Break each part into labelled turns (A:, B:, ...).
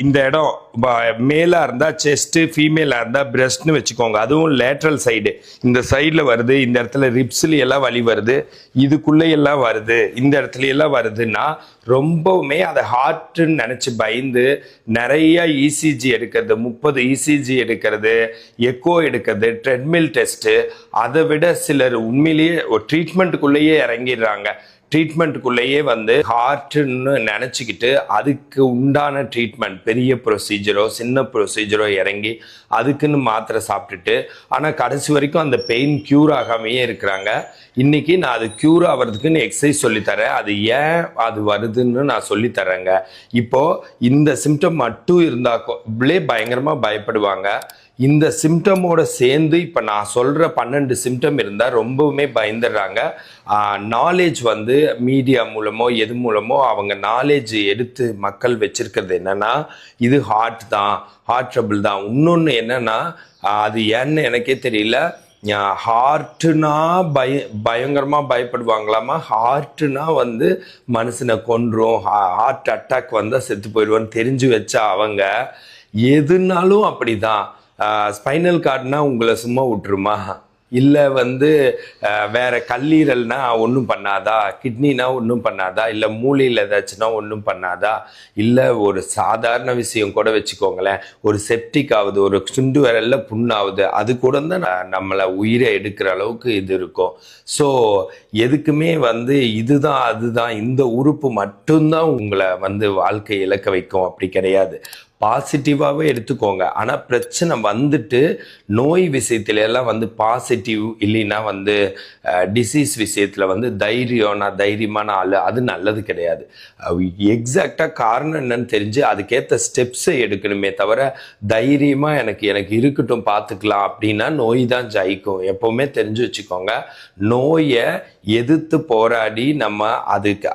A: இந்த இடம் மேலாக இருந்தால் செஸ்ட்டு, ஃபீமேலாக இருந்தால் பிரஸ்ட்னு வச்சுக்கோங்க. அதுவும் லேட்ரல் சைடு, இந்த சைடில் வருது, இந்த இடத்துல ரிப்ஸ்ல எல்லாம் வலி வருது, இதுக்குள்ளே எல்லாம் வருது, இந்த இடத்துல எல்லாம் வருதுன்னா ரொம்பவுமே அதை ஹார்ட்டுன்னு நினச்சி பயந்து நிறைய இசிஜி எடுக்கிறது, 30 இசிஜி எடுக்கிறது, எக்கோ எடுக்கிறது, ட்ரெட்மில் டெஸ்ட்டு, அதை விட சிலர் உண்மையிலேயே ஒரு ட்ரீட்மெண்ட்டுக்குள்ளேயே இறங்கிடுறாங்க. ட்ரீட்மெண்ட்டுக்குள்ளேயே வந்து ஹார்ட்டுன்னு நினச்சிக்கிட்டு அதுக்கு உண்டான ட்ரீட்மெண்ட், பெரிய ப்ரொசீஜரோ சின்ன ப்ரொசீஜரோ இறங்கி அதுக்குன்னு மாத்திரை சாப்பிட்டுட்டு ஆனால் கடைசி வரைக்கும் அந்த பெயின் க்யூர் ஆகாமையே இருக்கிறாங்க. இன்னைக்கு நான் அது க்யூர் ஆகிறதுக்குன்னு எக்ஸசைஸ் சொல்லித்தரேன். அது ஏன் அது வருதுன்னு நான் சொல்லித்தரேங்க. இப்போ இந்த சிம்டம் மட்டும் இருந்தாலே பயங்கரமாக பயப்படுவாங்க. இந்த சிம்டமோட சேர்ந்து இப்போ நான் சொல்கிற 12 சிம்டம் இருந்தால் ரொம்பவுமே பயந்துடுறாங்க. நாலேஜ் வந்து மீடியா மூலமோ எது மூலமோ அவங்க நாலேஜ் எடுத்து மக்கள் வச்சிருக்கிறது என்னன்னா, இது ஹார்ட் தான், ஹார்ட் ட்ரபிள் தான். இன்னொன்று என்னன்னா, அது ஏன்னு எனக்கே தெரியல, ஹார்ட்டுனா பயங்கரமாக பயப்படுவாங்களாமா. ஹார்ட்டுனா வந்து மனுஷனை கொன்றும், ஹார்ட் அட்டாக் வந்தால் செத்து போயிடுவோன்னு தெரிஞ்சு வச்சா அவங்க எதுனாலும் அப்படிதான். ஸ்பைனல் கார்டுனா உங்களை சும்மா விட்டுருமா? இல்லை வந்து வேற கல்லீரல்னா ஒன்றும் பண்ணாதா? கிட்னினா ஒன்றும் பண்ணாதா? இல்லை மூளையில் ஏதாச்சுன்னா ஒன்றும் பண்ணாதா? இல்லை ஒரு சாதாரண விஷயம் கூட வச்சுக்கோங்களேன், ஒரு செப்டிக் ஆகுது, ஒரு சுண்டு விரல்ல புண்ணாகுது, அது கூட தான் நம்மளை உயிரை எடுக்கிற அளவுக்கு இது இருக்கும். ஸோ எதுக்குமே வந்து இதுதான் அதுதான் இந்த உறுப்பு மட்டும்தான் உங்களை வந்து வாழ்க்கை இழக்க வைக்கும் அப்படி கிடையாது. பாசிட்டிவாகவே எடுத்துக்கோங்க. ஆனால் பிரச்சனை வந்துட்டு நோய் விஷயத்துல எல்லாம் வந்து பாசிட்டிவ் இல்லைன்னா வந்து டிசீஸ் விஷயத்தில் வந்து நான் தைரியமான ஆள், அது நல்லது கிடையாது. எக்ஸாக்டாக காரணம் என்னன்னு தெரிஞ்சு அதுக்கேற்ற ஸ்டெப்ஸை எடுக்கணுமே தவிர தைரியமாக எனக்கு இருக்கட்டும் பார்த்துக்கலாம் அப்படின்னா நோய் தான் ஜெயிக்கும். எப்போவுமே தெரிஞ்சு வச்சுக்கோங்க, நோயை எதிர்த்து போராடி நம்ம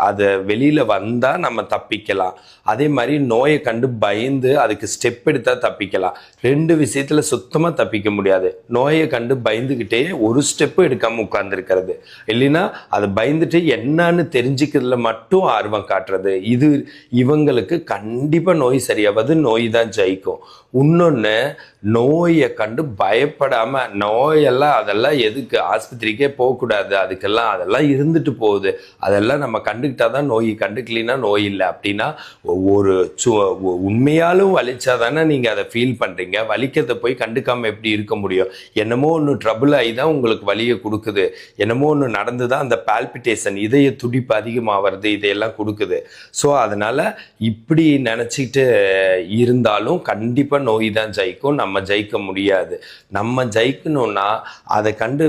A: அதை வெளியில் வந்தால் நம்ம தப்பிக்கலாம். அதே மாதிரி நோயை கண்டு பயந்து அதுக்கு ஸ்டெப் எடுத்தால் தப்பிக்கலாம். 2 விஷயத்தில் சுத்தமாக தப்பிக்க முடியாது. நோயை கண்டு பயந்துக்கிட்டே ஒரு ஸ்டெப்பு எடுக்காமல் உட்கார்ந்துருக்கிறது, இல்லைன்னா அதை பயந்துட்டு என்னன்னு தெரிஞ்சுக்கிறதுல மட்டும் ஆர்வம் காட்டுறது, இது இவங்களுக்கு கண்டிப்பாக நோய் சரியாவது, நோய் தான் ஜெயிக்கும். இன்னொன்று, நோயை கண்டு பயப்படாமல், நோயெல்லாம் அதெல்லாம் எதுக்கு, ஆஸ்பத்திரிக்கே போகக்கூடாது, அதெல்லாம் இருந்துட்டு போகுது, அதெல்லாம் நம்ம கண்டுக்கிட்டா தான் நோய், கண்டுக்கலினா நோய் இல்லை அப்படின்னா ஒரு உண்மையாலும் வலிச்சா தானே நீங்கள் அதை ஃபீல் பண்ணுறீங்க. வலிக்கிறத போய் கண்டுக்காமல் எப்படி இருக்க முடியும்? என்னமோ ஒன்று ட்ரபிள் ஆகி தான் உங்களுக்கு வலியை கொடுக்குது, என்னமோ ஒன்று நடந்து தான் அந்த பால்பிட்டேஷன், இதய துடிப்பு அதிகமாகிறது, இதையெல்லாம் கொடுக்குது. ஸோ அதனால் இப்படி நினச்சிக்கிட்டு இருந்தாலும் கண்டிப்பாக நோய் தான் ஜெயிக்கும், நம்ம ஜெயிக்க முடியாது. நம்ம ஜெயிக்கணும்னா அதை கண்டு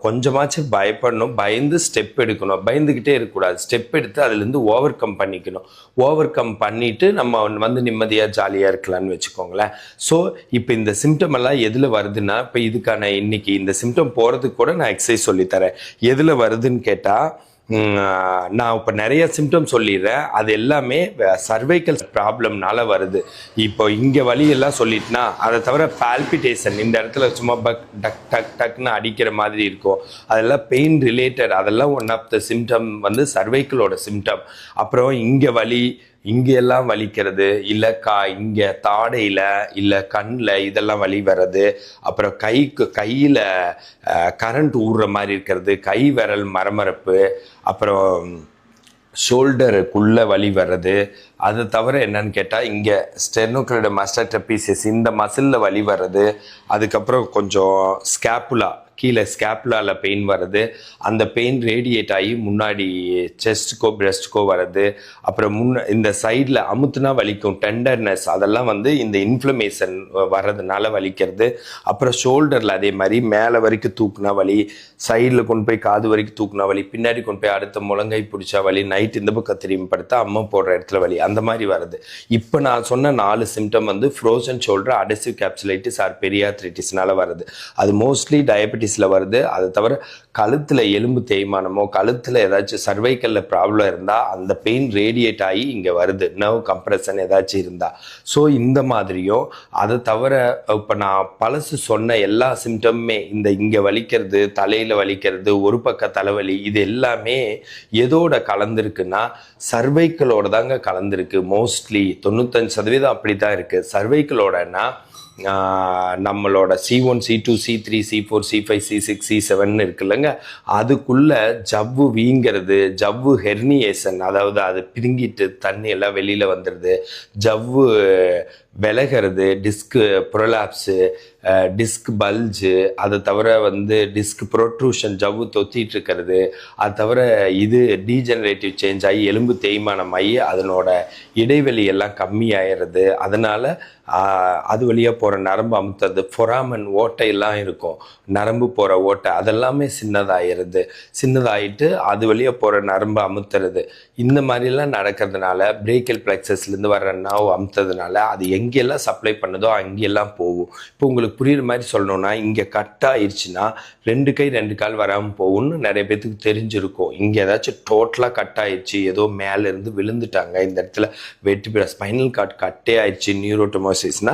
A: கொஞ்சமாச்சும் பயப்படணும், பயந்து ஸ்டெப் எடுக்கணும். பயந்துக்கிட்டே இருக்கக்கூடாது, ஸ்டெப் எடுத்து அதுலேருந்து ஓவர் கம் பண்ணிக்கணும். ஓவர் கம் பண்ணிட்டு நம்ம வந்து நிம்மதியாக ஜாலியாக இருக்கலாம்னு வச்சுக்கோங்களேன். ஸோ இப்போ இந்த சிம்டம் எல்லாம் எதில் வருதுன்னா, இப்போ இதுக்கான இன்னைக்கு இந்த சிம்டம் போகிறதுக்கு கூட நான் எக்ஸசைஸ் சொல்லித்தரேன். எதில் வருதுன்னு கேட்டால், நான் இப்போ நிறைய சிம்டம் சொல்லிடுறேன். அது எல்லாமே சர்வைக்கல் ப்ராப்ளம்னால வருது. இப்போ இங்கே வலியெல்லாம் சொல்லிட்டுனா, அதை தவிர பால்பிட்டேஷன், இந்த இடத்துல சும்மா டக் டக் டக்னு அடிக்கிற மாதிரி இருக்கும், அதெல்லாம் பெயின் ரிலேட்டட், அதெல்லாம் ஒன் ஆஃப் த சிம்டம் வந்து சர்வைக்கலோட சிம்டம். அப்புறம் இங்கே வலி, இங்கெல்லாம் வலிக்கிறது, இல்லை இங்கே தாடையில் இல்லை கண்ணில் இதெல்லாம் வலி வர்றது, அப்புறம் கையில் கரண்ட் ஊறுற மாதிரி இருக்கிறது, கை விரல் மரமரப்பு, அப்புறம் ஷோல்டருக்குள்ளே வலி வர்றது. அதை தவிர என்னன்னு கேட்டால் இங்கே ஸ்டெர்னோக்ளைடம் மாஸ்டர்டபீசியஸ், இந்த மசிலில் வலி வர்றது. அதுக்கப்புறம் கொஞ்சம் ஸ்கேப்புலா, கீழே ஸ்கேப்புலாவில் பெயின் வருது, அந்த பெயின் ரேடியேட் ஆகி முன்னாடி செஸ்ட்டுக்கோ பிரெஸ்ட்டுக்கோ வருது. அப்புறம் இந்த சைடில் அமுத்துனா வலிக்கும், டெண்டர்னஸ், அதெல்லாம் வந்து இந்த இன்ஃப்ளமேஷன் வர்றதுனால வலிக்கிறது. அப்புறம் ஷோல்டரில் அதே மாதிரி மேலே வரைக்கும் தூக்குனா வலி, சைடில் கொண்டு போய் காது வரைக்கும் தூக்குனா வலி, பின்னாடி கொண்டு போய் அடுத்த முழங்கை பிடிச்சா வலி, நைட் இந்த பக்கம் திரும்பி படுத்தா அம்மா போடுற இடத்துல வலி, அந்த மாதிரி வருது. இப்போ நான் சொன்ன 4 சிம்டம் வந்து ஃப்ரோசன் ஷோல்டர், அடெசிவ் கேப்சுலைட்டிஸ் ஆர் பெரியாத்ரைட்டிஸ்னால வருது. அது மோஸ்ட்லி டயபெட்டிஸ் ஆர்த்தரைட்டிஸில் வருது. அதை தவிர கழுத்தில் எலும்பு தேய்மானமோ கழுத்தில் ஏதாச்சும் சர்வைக்கலில் ப்ராப்ளம் இருந்தால் அந்த பெயின் ரேடியேட் ஆகி இங்கே வருது, நர்வ் கம்ப்ரெஷன் ஏதாச்சும் இருந்தால். ஸோ இந்த மாதிரியும் அதை தவிர இப்போ நான் பழசு சொன்ன எல்லா சிம்டமுமே இந்த இங்கே வலிக்கிறது, தலையில் வலிக்கிறது, ஒரு பக்க தலைவலி, இது எல்லாமே எதோட கலந்துருக்குன்னா சர்வைக்கலோட தாங்க கலந்துருக்கு. மோஸ்ட்லி 95% அப்படி தான் இருக்குது. சர்வைக்கலோடனா நம்மளோட C1 C2 C3 C4 C5 C6 C7 இருக்குல்லங்க, அதுக்குள்ள ஜவ்வு வீங்கிறது, ஜவ்வு ஹெர்னியேஷன், அதாவது அது பிரிங்கிட்டு தண்ணி எல்லாம் வெளியில் வந்துடுது, ஜவ்வு விலகிறது, டிஸ்க்கு ப்ரொலாப்ஸு, டிஸ்க் பல்ஜு, அதை தவிர டிஸ்க் ப்ரொட்ரூஷன், ஜவ்வு தொத்திட்டு இருக்கிறது, அது தவிர இது டீஜெனரேட்டிவ் சேஞ்ச் ஆகி எலும்பு தேய்மானம் ஆகி அதனோட இடைவெளி எல்லாம் கம்மியாகிறது. அதனால் அது வழியாக போகிற நரம்பு அமுத்துறது, ஃபொராமன் ஓட்டையெல்லாம் இருக்கும், நரம்பு போகிற ஓட்டை அதெல்லாமே சின்னதாகிடுது. சின்னதாகிட்டு அது வழியாக போகிற நரம்பு அமுத்துறது, இந்த மாதிரிலாம் நடக்கிறதுனால பிரேக்கியல் பிளெக்ஸஸ்லேருந்து வர்ற நர்வ் அமுத்துறதுனால அது எங்கெல்லாம் சப்ளை பண்ணுதோ அங்கெல்லாம் போகும். இப்போ உங்களுக்கு புரியுற மாதிரி சொல்லணும்னா, இங்கே கட் ஆயிடுச்சுன்னா 2 கை 2 கால் வராமல் போகும்னு நிறைய பேத்துக்கு தெரிஞ்சிருக்கும். இங்கே ஏதாச்சும் டோட்டலாக கட் ஆயிடுச்சு, ஏதோ மேலேருந்து விழுந்துட்டாங்க, இந்த இடத்துல வெட்டி ஸ்பைனல் கார்டு கட்டே ஆயிடுச்சு, நியூரோட்டோமோசிஸ்னா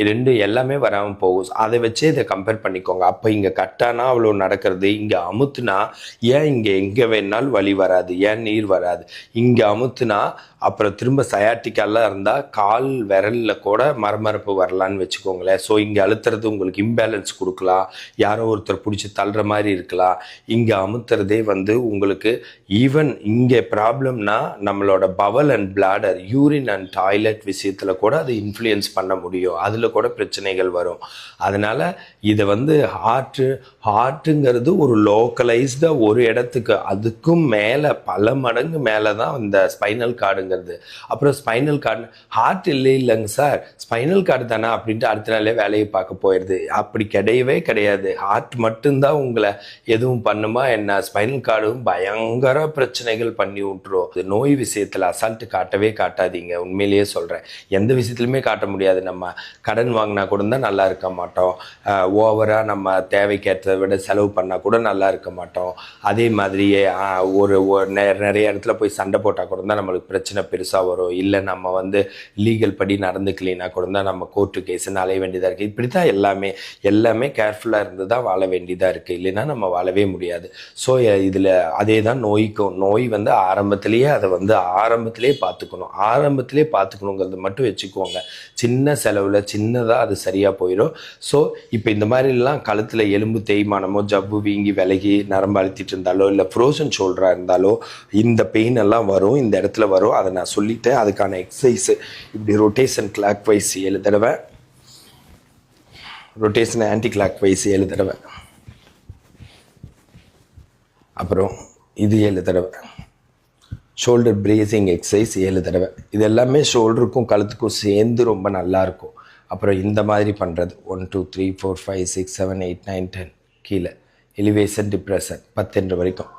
A: 2 எல்லாமே வராமல் போகும். அதை வச்சே இதை கம்பேர் பண்ணிக்கோங்க. அப்போ இங்கே கட்டானா அவ்வளோ நடக்கிறது, இங்கே அமுத்துனா ஏன் இங்கே எங்கே வேணாலும் வலி வராது, ஏன் நீர் வராது, இங்கே அமுத்துனா அப்புறம் திரும்ப சயாட்டிக்கெல்லாம் இருந்தால் கால் விரலில் கூட மரமரப்பு வரலான்னு வச்சுக்கோங்களேன். ஸோ இங்கே அழுத்துறது உங்களுக்கு இம்பேலன்ஸ் கொடுக்கலாம், யாரோ ஒருத்தர் பிடிச்சி தள்ளுற மாதிரி இருக்கலாம். இங்கே அமுத்துறதே உங்களுக்கு ஈவன் இங்கே ப்ராப்ளம்னா நம்மளோட bowel and bladder, urine and toilet விஷயத்தில் கூட அது இன்ஃப்ளூயன்ஸ் பண்ண முடியும், அதில் கூட பிரச்சனைகள் வரும். அதனால் இதை ஹார்ட்டுங்கிறது ஒரு லோக்கலைஸ்டாக ஒரு இடத்துக்கு, அதுக்கும் மேலே பல மடங்கு மேலே தான் இந்த ஸ்பைனல் கார்டுங்கிறது. அப்புறம் ஸ்பைனல் கார்டு ஹார்ட் இல்லைங்க சார், ஸ்பைனல் கார்டு தானே அப்படின்ட்டு அடுத்த நாளே வேலையை பார்க்க போயிடுது. அப்படி கிடையவே கிடையாது. ஹார்ட் மட்டும்தான் உங்களை எதுவும் பண்ணுமா என்ன, ஸ்பைனல் கார்டும் பயங்கர பிரச்சனைகள் பண்ணி விட்டுரும். நோய் விஷயத்தில் அசால்ட்டு காட்டவே காட்டாதீங்க. உண்மையிலேயே சொல்கிறேன், எந்த விஷயத்துலையுமே காட்ட முடியாது. நம்ம கடன் வாங்கினா கூட தான் நல்லா இருக்க மாட்டோம், ஓவராக நம்ம தேவைக்கேற்றதை விட செலவு பண்ணால் கூட நல்லா இருக்க மாட்டோம். அதே மாதிரியே நிறைய இடத்துல போய் சண்டை போட்டால் கூட தான் நம்மளுக்கு பிரச்சனை பெருசாக வரும். இல்லை நம்ம லீகல் படி நடந்துக்கலினா கூட தான் நம்ம கோர்ட்டு கேஸுன்னு அலைய வேண்டியதாக இருக்குது. இப்படி தான் எல்லாமே கேர்ஃபுல்லாக இருந்து தான் வாழ வேண்டியதாக இருக்குது, இல்லைன்னா நம்ம வாழவே முடியாது. ஸோ இதில் அதே தான் நோய்க்கும். நோய் ஆரம்பத்திலேயே அதை ஆரம்பத்திலே பார்த்துக்கணுங்கிறது மட்டும் வச்சுக்கோங்க. சின்ன செலவில் சின்னதாக அது சரியாக போயிடும். ஸோ இப்போ இந்த மாதிரிலாம் கழுத்தில் எலும்பு தேய்மானமோ ஜவ்வு வீங்கி விலகி நரம்பு அழுத்திட்டு இருந்தாலோ இல்லை ஃப்ரோசன் ஷோல்டராக இருந்தாலோ இந்த பெயின் எல்லாம் வரும், இந்த இடத்துல வரும். அதை நான் சொல்லிட்டேன். அதுக்கான எக்ஸசைஸ் இப்படி ரொட்டேஷன் கிளாக் வைஸ் 7 தடவை, ரொட்டேஷன் ஆன்டி கிளாக் வைஸ் 7 தடவை, அப்புறம் இது 7 தடவை, ஷோல்டர் பிரேசிங் எக்ஸசைஸ் 7 தடவை. இது எல்லாமே ஷோல்டருக்கும் கழுத்துக்கும் சேர்ந்து ரொம்ப நல்லாயிருக்கும். அப்புறம் இந்த மாதிரி பண்ணுறது 1 2 3 4 5 6 7 8 9 10 கீழே எலிவேஷன் டிப்ரெஷன் 10 வரைக்கும்,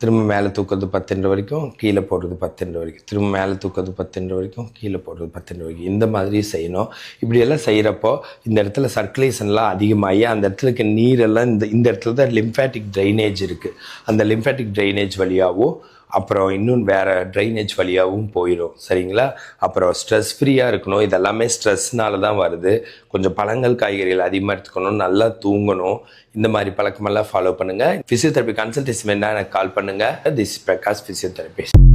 A: திரும்ப மேலே தூக்குறது 10 வரைக்கும், கீழே போடுறது 10 வரைக்கும், திரும்ப மேலே தூக்குறது 10 வரைக்கும், கீழே போடுறது 10 வரைக்கும். இந்த மாதிரி செய்யணும். இப்படியெல்லாம் செய்கிறப்போ இந்த இடத்துல சர்க்குலேஷன்லாம் அதிகமாகி அந்த இடத்துல இருக்க நீரெல்லாம் இந்த இடத்துல தான் லிம்ஃபேட்டிக் ட்ரைனேஜ் இருக்குது. அந்த லிம்ஃபேட்டிக் ட்ரைனேஜ் வழியாகவும் அப்புறம் இன்னும் வேறு ட்ரைனேஜ் வழியாகவும் போயிடும். சரிங்களா? அப்புறம் ஸ்ட்ரெஸ் ஃப்ரீயாக இருக்கணும். இதெல்லாமே ஸ்ட்ரெஸ்னால தான் வருது. கொஞ்சம் பழங்கள் காய்கறிகள் அதிகமாக எடுத்துக்கணும், நல்லா தூங்கணும். இந்த மாதிரி பழக்கமெல்லாம் ஃபாலோ பண்ணுங்கள். ஃபிசியோதெரப்பி கன்சல்டேஷன் வேணால் எனக்கு கால் பண்ணுங்கள். This Prakash physiotherapist.